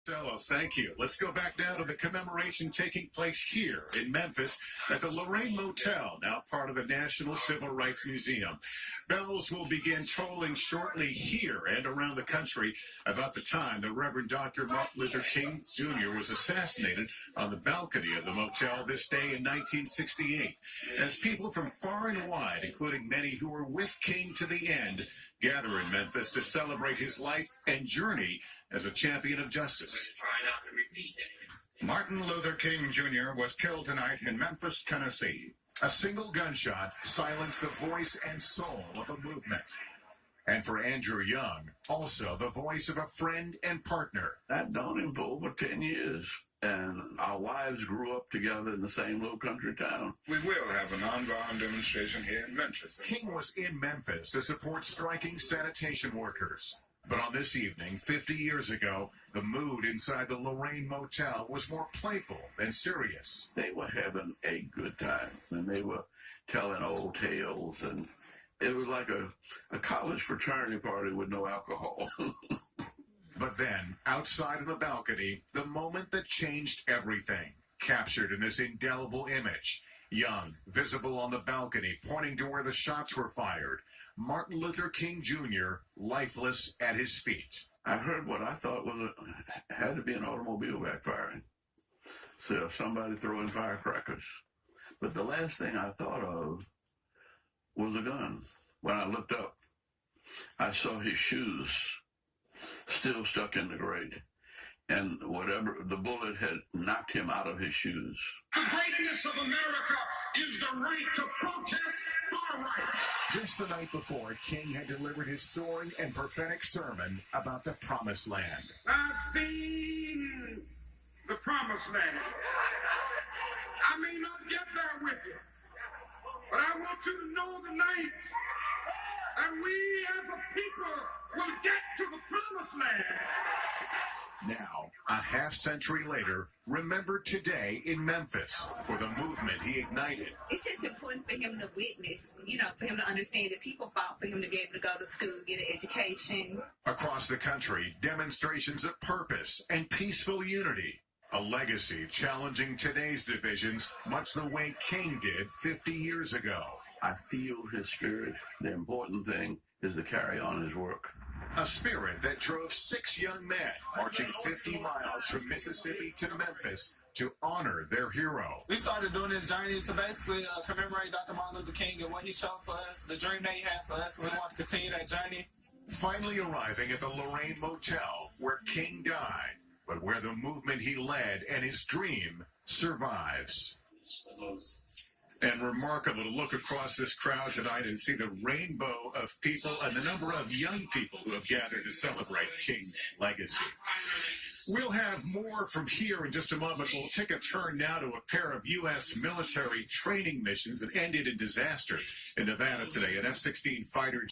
Hello, thank you. Let's go back now to the commemoration taking place here in Memphis at the Lorraine Motel, now part of the National Civil Rights Museum. Bells will begin tolling shortly here and around the country about the time the Reverend Dr. Martin Luther King Jr. was assassinated on the balcony of the motel this day in 1968. As people from far and wide, including many who were with King to the end, gather in Memphis to celebrate his life and journey as a champion of justice. Try not to repeat it. Martin Luther King Jr. was killed tonight in Memphis, Tennessee. A single gunshot silenced the voice and soul of a movement. And for Andrew Young, also the voice of a friend and partner. I've known him for over 10 years, and our wives grew up together in the same little country town. We will have a nonviolent demonstration here in Memphis. King was in Memphis to support striking sanitation workers. But on this evening, 50 years ago, the mood inside the Lorraine Motel was more playful than serious. They were having a good time, and they were telling old tales, and it was like a college fraternity party with no alcohol. But then, outside on the balcony, the moment that changed everything, captured in this indelible image. Young, visible on the balcony, pointing to where the shots were fired. Martin Luther King Jr., lifeless at his feet. I heard what I thought had to be an automobile backfiring. So somebody throwing firecrackers. But the last thing I thought of was a gun. When I looked up, I saw his shoes still stuck in the grate. And whatever, the bullet had knocked him out of his shoes. The greatness of America is the right to protest far right. Just the night before, King had delivered his soaring and prophetic sermon about the Promised Land. I've seen the Promised Land. I may not get there with you, but I want you to know tonight that we as a people will get to the Promised Land. Now, a half-century later, remembered today in Memphis for the movement he ignited. It's just important for him to witness, for him to understand that people fought for him to be able to go to school, get an education. Across the country, demonstrations of purpose and peaceful unity. A legacy challenging today's divisions, much the way King did 50 years ago. I feel his spirit. The important thing is to carry on his work. A spirit that drove 6 young men marching 50 miles from Mississippi to Memphis to honor their hero. We started doing this journey to basically commemorate Dr. Martin Luther King and what he showed for us, the dream that he had for us, and we want to continue that journey. Finally arriving at the Lorraine Motel, where King died, but where the movement he led and his dream survives. And remarkable to look across this crowd tonight and see the rainbow of people and the number of young people who have gathered to celebrate King's legacy. We'll have more from here in just a moment. We'll take a turn now to a pair of U.S. military training missions that ended in disaster in Nevada today. An F-16 fighter